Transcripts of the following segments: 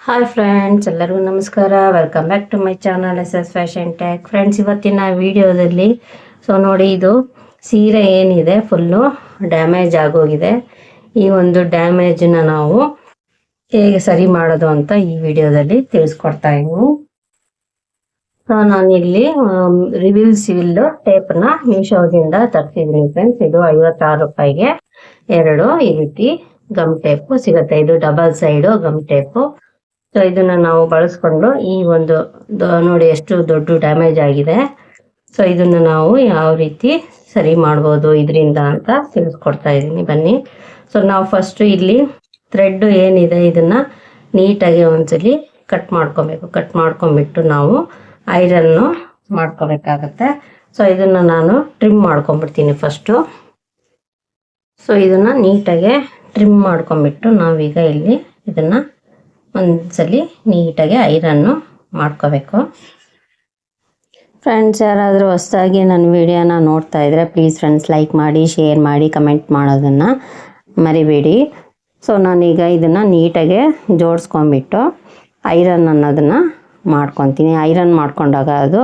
Hi friends, ಎಲ್ಲರಿಗೂ ನಮಸ್ಕಾರ. Welcome back to my channel SS fashion tag. Friends, ಇವತ್ತಿನ ವಿಡಿಯೋದಲ್ಲಿ ನೋಡಿ, ಇದು ಸೀರೆ ಏನಿದೆ ಫುಲ್ಲು ಡ್ಯಾಮೇಜ್ ಆಗೋಗಿದೆ. ಈ ಒಂದು ಡ್ಯಾಮೇಜನ್ನ ನಾವು ಹೇಗೆ ಸರಿ ಮಾಡೋದು ಅಂತ ಈ ವಿಡಿಯೋದಲ್ಲಿ ತಿಳಿಸ್ಕೊಡ್ತಾ ಇದ್ದೀನಿ. ನಾನಿಲ್ಲಿ ರಿವೀಲ್ ಸಿವಿಲ್ ಟೇಪ್ನ ಮೀಶೋದಿಂದ ತರಿಸಿದ್ದೀನಿ ಫ್ರೆಂಡ್ಸ್. ಇದು 56 ರೂಪಾಯಿಗೆ 2 ಈ ರೀತಿ ಗಮ್ ಟೇಪು ಸಿಗುತ್ತೆ. ಇದು double side gum tape. So ಇದನ್ನ ನಾವು ಬಳಸ್ಕೊಂಡು ಈ ಒಂದು ನೋಡಿ ಎಷ್ಟು ದೊಡ್ಡ ಡ್ಯಾಮೇಜ್ ಆಗಿದೆ. ಸೊ ಇದನ್ನ ನಾವು ಯಾವ ರೀತಿ ಸರಿ ಮಾಡ್ಬೋದು ಇದರಿಂದ ಅಂತ ತಿಳಿಸ್ಕೊಡ್ತಾ ಇದ್ದೀನಿ, ಬನ್ನಿ. ಸೊ ನಾವು ಫಸ್ಟ್ ಇಲ್ಲಿ ಥ್ರೆಡ್ ಏನಿದೆ ಇದನ್ನ ನೀಟಾಗಿ ಒಂದ್ಸಲಿ ಕಟ್ ಮಾಡ್ಕೊಬೇಕು. ಕಟ್ ಮಾಡ್ಕೊಂಡ್ಬಿಟ್ಟು ನಾವು ಐರನ್ನು ಮಾಡ್ಕೋಬೇಕಾಗತ್ತೆ. ಸೊ ಇದನ್ನ ನಾನು ಟ್ರಿಮ್ ಮಾಡ್ಕೊಂಡ್ಬಿಡ್ತೀನಿ ಫಸ್ಟು. ಸೊ ಇದನ್ನ ನೀಟಾಗಿ ಟ್ರಿಮ್ ಮಾಡ್ಕೊಂಡ್ಬಿಟ್ಟು ನಾವೀಗ ಇಲ್ಲಿ ಇದನ್ನ ಒಂದ್ಸಲಿ ನೀಟಾಗಿ ಐರನ್ನು ಮಾಡ್ಕೋಬೇಕು. ಫ್ರೆಂಡ್ಸ್, ಯಾರಾದರೂ ಹೊಸದಾಗಿ ನನ್ನ ವಿಡಿಯೋನ ನೋಡ್ತಾ ಇದ್ರೆ ಪ್ಲೀಸ್ ಫ್ರೆಂಡ್ಸ್ ಲೈಕ್ ಮಾಡಿ, ಶೇರ್ ಮಾಡಿ, ಕಮೆಂಟ್ ಮಾಡೋದನ್ನು ಮರಿಬೇಡಿ. ಸೊ ನಾನೀಗ ಇದನ್ನು ನೀಟಾಗಿ ಜೋಡಿಸ್ಕೊಂಡ್ಬಿಟ್ಟು ಐರನ್ ಅನ್ನೋದನ್ನು ಮಾಡ್ಕೊತೀನಿ. ಐರನ್ ಮಾಡ್ಕೊಂಡಾಗ ಅದು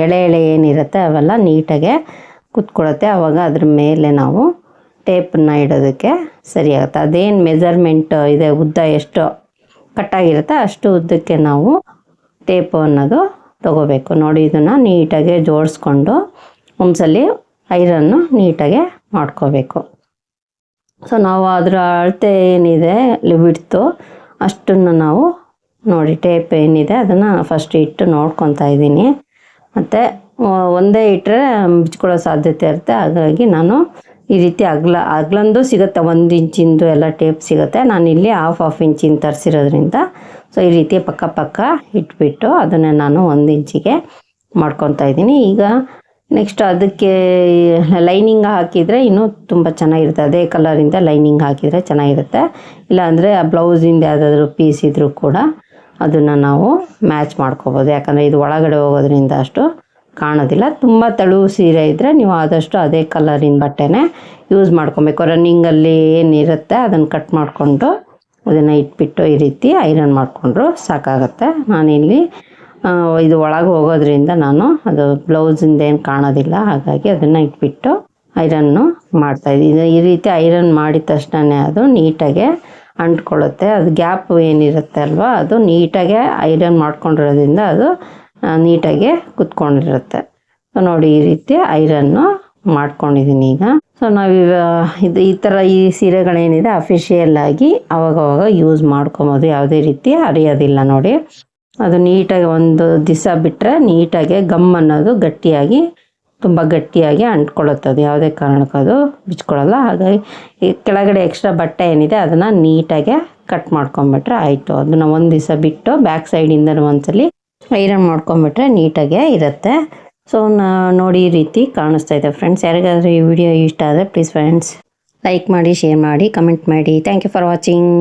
ಎಳೆ ಏನಿರುತ್ತೆ ಅವೆಲ್ಲ ನೀಟಾಗೆ ಕುತ್ಕೊಳ್ಳುತ್ತೆ. ಆವಾಗ ಅದ್ರ ಮೇಲೆ ನಾವು ಟೇಪನ್ನು ಇಡೋದಕ್ಕೆ ಸರಿಯಾಗುತ್ತೆ. ಅದೇನು ಮೆಜರ್ಮೆಂಟ್ ಇದೆ, ಉದ್ದ ಎಷ್ಟು ಕಟ್ಟಾಗಿರುತ್ತೆ ಅಷ್ಟು ಉದ್ದಕ್ಕೆ ನಾವು ಟೇಪು ಅನ್ನೋದು ತಗೋಬೇಕು. ನೋಡಿ, ಇದನ್ನು ನೀಟಾಗಿ ಜೋಡಿಸ್ಕೊಂಡು ಒಂದ್ಸಲಿ ಐರನ್ನು ನೀಟಾಗೆ ಮಾಡ್ಕೋಬೇಕು. ಸೊ ನಾವು ಅದರ ಅಳತೆ ಏನಿದೆ ಬಿಡ್ತು ಅಷ್ಟನ್ನು ನಾವು ನೋಡಿ ಟೇಪ್ ಏನಿದೆ ಅದನ್ನು ಫಸ್ಟ್ ಇಟ್ಟು ನೋಡ್ಕೊತಾ ಇದ್ದೀನಿ. ಮತ್ತು ಒಂದೇ ಇಟ್ಟರೆ ಬಿಚ್ಕೊಳ್ಳೋ ಸಾಧ್ಯತೆ ಇರುತ್ತೆ. ಹಾಗಾಗಿ ನಾನು ಈ ರೀತಿ ಅಗ್ಲಂದು ಸಿಗುತ್ತೆ, 1 ಇಂಚಿಂದು ಎಲ್ಲ ಟೇಪ್ ಸಿಗುತ್ತೆ. ನಾನಿಲ್ಲಿ ಹಾಫ್ ಇಂಚಿನ ತರಿಸಿರೋದ್ರಿಂದ ಸೊ ಈ ರೀತಿ ಪಕ್ಕ ಇಟ್ಬಿಟ್ಟು ಅದನ್ನು ನಾನು 1 ಇಂಚಿಗೆ ಮಾಡ್ಕೊತಾ ಇದ್ದೀನಿ. ಈಗ ನೆಕ್ಸ್ಟ್ ಅದಕ್ಕೆ ಲೈನಿಂಗ್ ಹಾಕಿದರೆ ಇನ್ನೂ ತುಂಬ ಚೆನ್ನಾಗಿರುತ್ತೆ. ಅದೇ ಕಲರಿಂದ ಲೈನಿಂಗ್ ಹಾಕಿದರೆ ಚೆನ್ನಾಗಿರುತ್ತೆ. ಇಲ್ಲಾಂದರೆ ಆ ಬ್ಲೌಸಿಂದ ಯಾವುದಾದ್ರೂ ಪೀಸ್ ಇದ್ದರೂ ಕೂಡ ಅದನ್ನು ನಾವು ಮ್ಯಾಚ್ ಮಾಡ್ಕೋಬೋದು. ಯಾಕಂದರೆ ಇದು ಒಳಗಡೆ ಹೋಗೋದ್ರಿಂದ ಅಷ್ಟು ಕಾಣೋದಿಲ್ಲ. ತುಂಬ ತೆಳುವು ಸೀರೆ ಇದ್ದರೆ ನೀವು ಆದಷ್ಟು ಅದೇ ಕಲರಿನ ಬಟ್ಟೆನೇ ಯೂಸ್ ಮಾಡ್ಕೊಬೇಕು. ರನ್ನಿಂಗಲ್ಲಿ ಏನಿರುತ್ತೆ ಅದನ್ನು ಕಟ್ ಮಾಡಿಕೊಂಡು ಅದನ್ನು ಇಟ್ಬಿಟ್ಟು ಈ ರೀತಿ ಐರನ್ ಮಾಡಿಕೊಂಡ್ರು ಸಾಕಾಗತ್ತೆ. ನಾನಿಲ್ಲಿ ಇದು ಒಳಗೆ ಹೋಗೋದ್ರಿಂದ ನಾನು ಅದು ಬ್ಲೌಸಿಂದ ಏನು ಕಾಣೋದಿಲ್ಲ, ಹಾಗಾಗಿ ಅದನ್ನು ಇಟ್ಬಿಟ್ಟು ಐರನ್ನು ಮಾಡ್ತಾಯಿದ್ದೀನಿ. ಈ ರೀತಿ ಐರನ್ ಮಾಡಿದ ತಕ್ಷಣ ಅದು ನೀಟಾಗೆ ಅಂಟ್ಕೊಳ್ಳುತ್ತೆ. ಅದು ಗ್ಯಾಪ್ ಏನಿರುತ್ತೆ ಅಲ್ವಾ, ಅದು ನೀಟಾಗೆ ಐರನ್ ಮಾಡ್ಕೊಂಡಿರೋದ್ರಿಂದ ಅದು ನೀಟಾಗಿ ಕುತ್ಕೊಂಡಿರುತ್ತೆ. ಸೊ ನೋಡಿ, ಈ ರೀತಿ ಐರನ್ನು ಮಾಡ್ಕೊಂಡಿದ್ದೀನಿ ಈಗ. ಸೊ ನಾವು ಈ ಥರ ಈ ಸೀರೆಗಳೇನಿದೆ ಅಫಿಷಿಯಲ್ ಆಗಿ ಅವಾಗವಾಗ ಯೂಸ್ ಮಾಡ್ಕೊಬೋದು. ಯಾವುದೇ ರೀತಿ ಹರಿಯೋದಿಲ್ಲ. ನೋಡಿ, ಅದು ನೀಟಾಗಿ ಒಂದು ದಿವಸ ಬಿಟ್ಟರೆ ನೀಟಾಗಿ ಗಮ್ ಅನ್ನೋದು ತುಂಬ ಗಟ್ಟಿಯಾಗಿ ಅಂಟ್ಕೊಳ್ಳುತ್ತೆ. ಅದು ಯಾವುದೇ ಕಾರಣಕ್ಕೂ ಅದು ಬಿಚ್ಕೊಳ್ಳಲ್ಲ. ಹಾಗಾಗಿ ಈ ಕೆಳಗಡೆ ಎಕ್ಸ್ಟ್ರಾ ಬಟ್ಟೆ ಏನಿದೆ ಅದನ್ನು ನೀಟಾಗಿ ಕಟ್ ಮಾಡ್ಕೊಂಬಿಟ್ರೆ ಆಯಿತು. ಅದನ್ನು ಒಂದು ದಿವಸ ಬಿಟ್ಟು ಬ್ಯಾಕ್ ಸೈಡಿಂದ ಒಂದ್ಸಲಿ ಐರನ್ ಮಾಡ್ಕೊಂಬಿಟ್ರೆ ನೀಟಾಗೆ ಇರುತ್ತೆ. ಸೊ ನೋಡಿ, ಈ ರೀತಿ ಕಾಣಿಸ್ತಾ ಇದೆ ಫ್ರೆಂಡ್ಸ್. ಯಾರಿಗಾದ್ರೂ ಈ ವಿಡಿಯೋ ಇಷ್ಟ ಆದರೆ ಪ್ಲೀಸ್ ಫ್ರೆಂಡ್ಸ್ ಲೈಕ್ ಮಾಡಿ, ಶೇರ್ ಮಾಡಿ, ಕಮೆಂಟ್ ಮಾಡಿ. Thank you for watching.